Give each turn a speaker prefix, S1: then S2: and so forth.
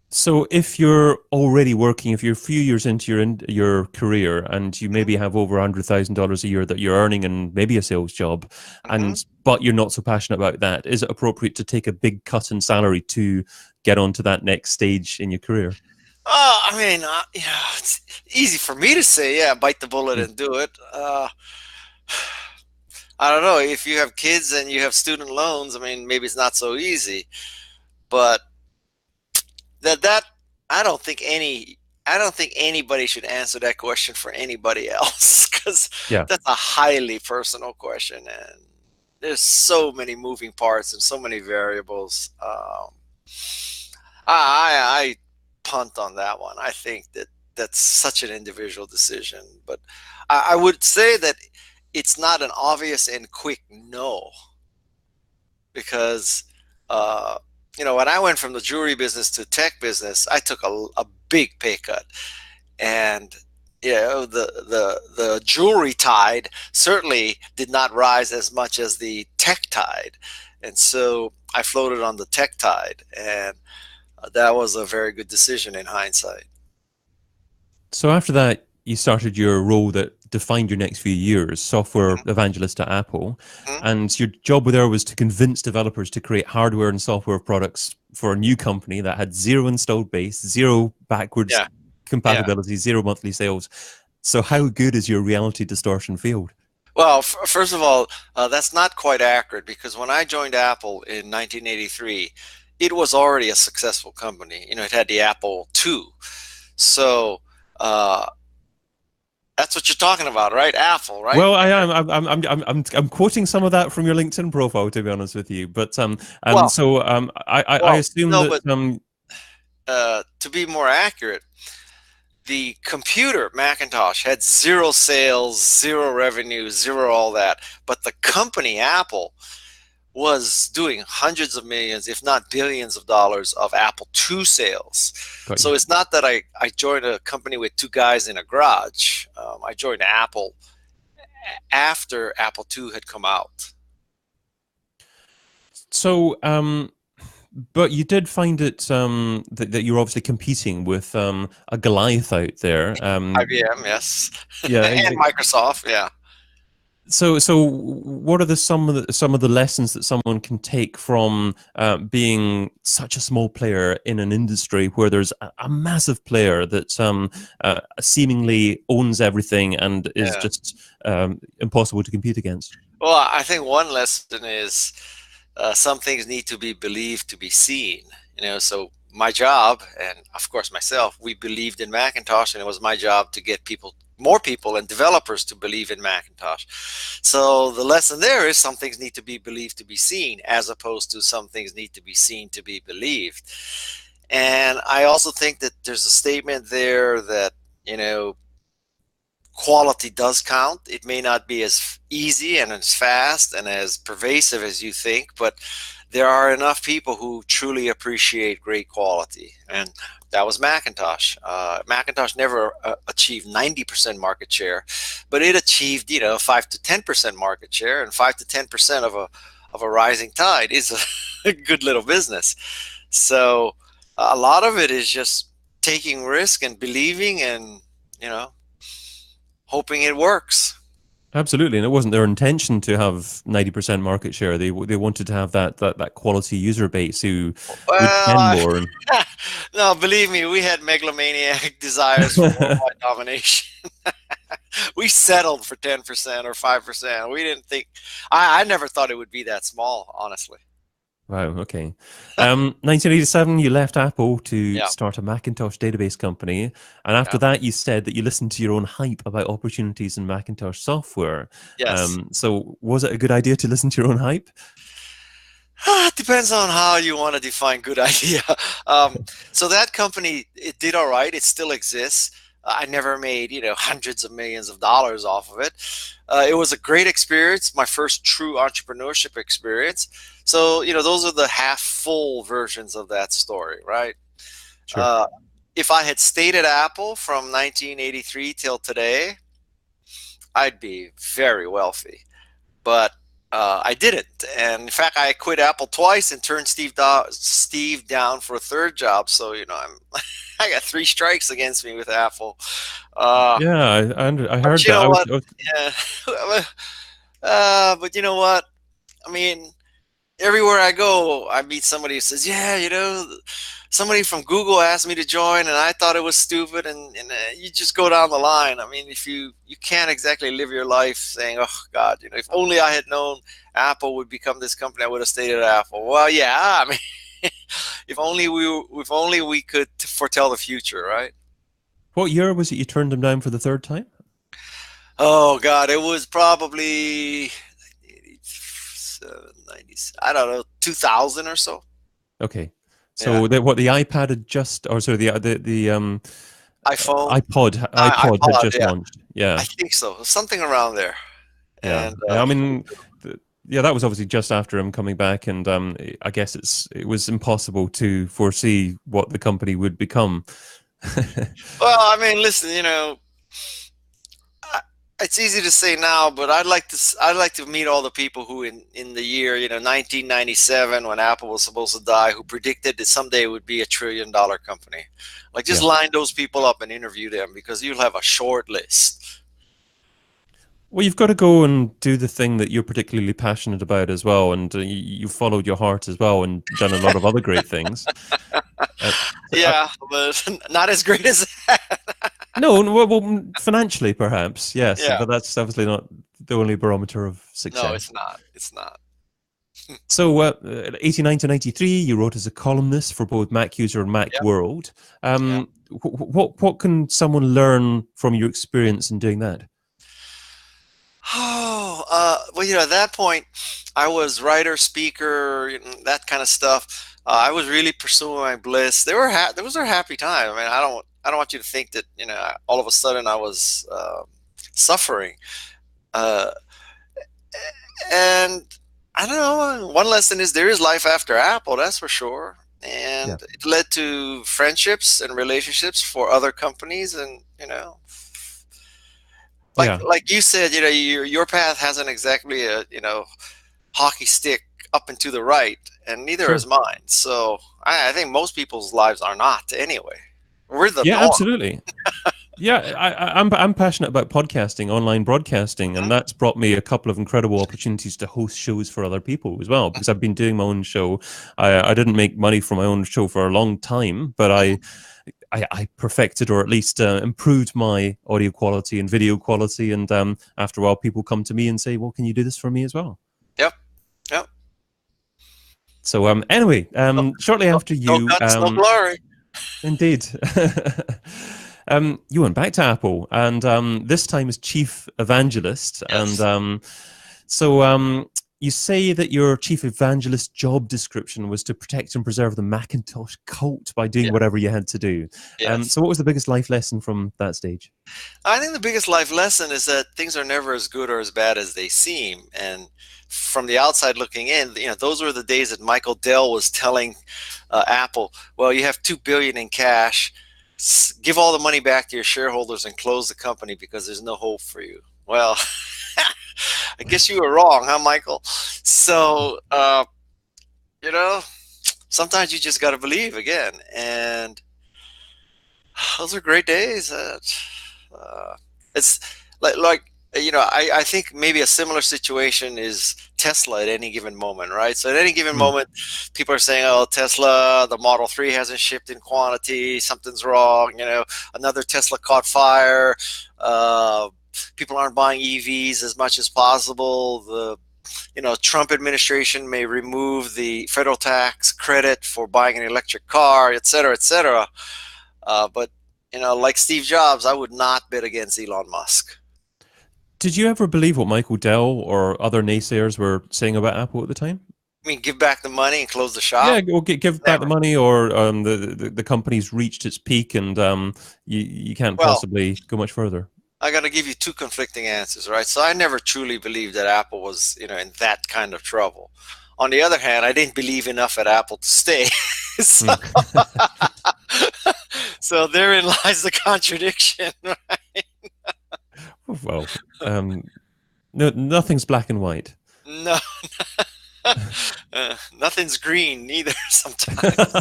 S1: So if you're already working, if you're a few years into your career and you maybe have over $100,000 a year that you're earning in maybe a sales job,
S2: Mm-hmm.
S1: and but you're not so passionate about that, is it appropriate to take a big cut in salary to get onto that next stage in your career?
S2: I mean, yeah, it's easy for me to say, yeah, bite the bullet
S1: Mm.
S2: and do it. I don't know. If you have kids and you have student loans, I mean, maybe it's not so easy. But that I don't think anybody should answer that question for anybody else because
S1: Yeah.
S2: that's a highly personal question, and there's so many moving parts and so many variables. I punt on that one. I think that that's such an individual decision, but I would say that it's not an obvious and quick no because uh, when I went from the jewelry business to tech business, I took a big pay cut, and the jewelry tide certainly did not rise as much as the tech tide, and so I floated on the tech tide, and that was a very good decision in hindsight.
S1: So after that, you started your role that defined your next few years, software
S2: Mhm,
S1: evangelist at Apple.
S2: mhm.
S1: And your job there was to convince developers to create hardware and software products for a new company that had zero installed base, zero backwards
S2: Yeah, yeah.
S1: compatibility, zero monthly sales. So how good is your reality distortion field?
S2: Well, first of all, that's not quite accurate because when I joined Apple in 1983, it was already a successful company. It had the Apple II. So uh, that's what you're talking about, right? Apple, right?
S1: Well, I am. I'm quoting some of that from your LinkedIn profile, to be honest with you. But
S2: Well,
S1: I
S2: well,
S1: assume
S2: no,
S1: that
S2: but to be more accurate, the computer Macintosh had zero sales, zero revenue, zero all that. But the company Apple was doing hundreds of millions, if not billions of dollars of Apple II sales.
S1: got you.
S2: So it's not that I joined a company with two guys in a garage. I joined Apple after Apple II had come out.
S1: So but you did find it that you're obviously competing with a Goliath out there.
S2: IBM, yes,
S1: Yeah.
S2: and Microsoft, yeah.
S1: So what are some of the lessons that someone can take from being such a small player in an industry where there's a massive player that seemingly owns everything and is
S2: Yeah.
S1: just impossible to compete against?
S2: Well, I think one lesson is some things need to be believed to be seen. So my job, and of course myself, we believed in Macintosh, and it was my job to get more people, and developers to believe in Macintosh. So the lesson there is some things need to be believed to be seen, as opposed to some things need to be seen to be believed. And I also think that there's a statement there that you know quality does count. It may not be as easy and as fast and as pervasive as you think, but there are enough people who truly appreciate great quality. And that was Macintosh. Macintosh never achieved 90% market share, but it achieved, 5 to 10% market share, and 5 to 10% of a rising tide is a good little business. So a lot of it is just taking risk and believing and, you know, hoping it works.
S1: Absolutely, and it wasn't their intention to have 90% market share. They wanted to have that quality user base who'd
S2: Well,
S1: spend more. And
S2: no, believe me, we had megalomaniac desires for worldwide domination. We settled for 10% or 5%. We didn't think, I never thought it would be that small, honestly.
S1: Wow, okay. 1987, you left Apple to
S2: Yeah,
S1: start a Macintosh database company. And after
S2: yeah,
S1: that, you said that you listened to your own hype about opportunities in Macintosh software.
S2: yes.
S1: So was it a good idea to listen to your own hype?
S2: It depends on how you want to define good idea. Um, so that company, it did all right. It still exists. I never made, hundreds of millions of dollars off of it. It was a great experience, my first true entrepreneurship experience. So, those are the half full versions of that story, right?
S1: Sure.
S2: Uh, if I had stayed at Apple from 1983 till today, I'd be very wealthy. But I didn't. And in fact, I quit Apple twice and turned Steve down for a third job. So, I got 3 strikes against me with Apple.
S1: Yeah, I
S2: But
S1: heard
S2: you
S1: that.
S2: know what?
S1: I was
S2: Yeah. But you know what? I mean, everywhere I go, I meet somebody who says, "Yeah, somebody from Google asked me to join, and I thought it was stupid." And you just go down the line. I mean, if you can't exactly live your life saying, "Oh God, if only I had known Apple would become this company, I would have stayed at Apple." Well, yeah, I mean, if only we could foretell the future, right?
S1: What year was it you turned them down for the third time?
S2: Oh God, it was probably 87, 90s, I don't know, 2000 or so.
S1: Okay.
S2: Yeah.
S1: So the iPad had just, or sorry, the
S2: iPhone,
S1: iPod had
S2: iPod,
S1: just
S2: yeah.
S1: launched. Yeah,
S2: I think so, something around there.
S1: yeah.
S2: And
S1: I mean, yeah, that was obviously just after him coming back, and I guess it was impossible to foresee what the company would become.
S2: well, I mean, listen, it's easy to say now, but I'd like to meet all the people who in the year 1997, when Apple was supposed to die, who predicted that someday it would be $1 trillion company. Like, just
S1: Yeah.
S2: line those people up and interview them, because you'll have a short list.
S1: Well, you've got to go and do the thing that you're particularly passionate about as well, and you followed your heart as well, and done a lot of other great things. Uh, uh,
S2: Yeah, but not as great as that.
S1: no, well, financially perhaps, yes,
S2: Yeah,
S1: but that's obviously not the only barometer of
S2: no,
S1: success.
S2: it's not. It's not.
S1: So, 89 to 93, you wrote as a columnist for both Mac User and Mac
S2: Yeah,
S1: World.
S2: yeah.
S1: What can someone learn from your experience in doing that?
S2: Oh, well, at that point, I was writer, speaker, that kind of stuff. I was really pursuing my bliss. There was a happy time. I mean, I don't want you to think that, all of a sudden I was suffering. Uh, and I don't know. One lesson is there is life after Apple, that's for sure.
S1: Yeah.
S2: And it led to friendships and relationships for other companies, and like
S1: Yeah,
S2: like you said, your path hasn't exactly a hockey stick up and to the right, and neither
S1: sure.
S2: is mine. So I think most people's lives are not anyway. We're the
S1: Yeah,
S2: norm.
S1: absolutely. Yeah, I'm passionate about podcasting, online broadcasting, and
S2: Mhm.
S1: that's brought me a couple of incredible opportunities to host shows for other people as well. Because I've been doing my own show. I didn't make money from my own show for a long time, but I perfected, or at least improved, my audio quality and video quality. And after a while, people come to me and say, "Well, can you do this for me as well?"
S2: Yep, yep.
S1: So anyway,
S2: No,
S1: shortly
S2: no,
S1: after
S2: no
S1: you,
S2: guts, no glory.
S1: indeed. You went back to Apple, and this time as Chief Evangelist. And
S2: Yes,
S1: so you say that your Chief Evangelist job description was to protect and preserve the Macintosh cult by doing
S2: yeah,
S1: whatever you had to do.
S2: yes.
S1: So what was the biggest life lesson from that stage?
S2: I think the biggest life lesson is that things are never as good or as bad as they seem. And from the outside looking in, those were the days that Michael Dell was telling Apple, "Well, you have 2 billion in cash. Give all the money back to your shareholders and close the company, because there's no hope for you." Well, I guess you were wrong, huh, Michael? So, you know, sometimes you just got to believe again. And those are great days. It's I think maybe a similar situation is Tesla at any given moment, right? So at any given
S1: Hmm.
S2: moment, people are saying, "Oh, Tesla, the Model 3 hasn't shipped in quantity. Something's wrong." Another Tesla caught fire. Uh, People aren't buying EVs as much as possible. The Trump administration may remove the federal tax credit for buying an electric car, et cetera, et cetera. But like Steve Jobs, I would not bet against Elon Musk.
S1: Did you ever believe what Michael Dell or other naysayers were saying about Apple at the time?
S2: I mean, give back the money and close the shop?
S1: Yeah, or give back the
S2: Never.
S1: money, or the company's reached its peak, and you can't
S2: Well,
S1: possibly go much further.
S2: I got to give you two conflicting answers, right? So I never truly believed that Apple was, in that kind of trouble. On the other hand, I didn't believe enough at Apple to stay. so,
S1: Hmm.
S2: so therein lies the contradiction, right?
S1: Well, no, nothing's black and white.
S2: No, nothing's green neither sometimes.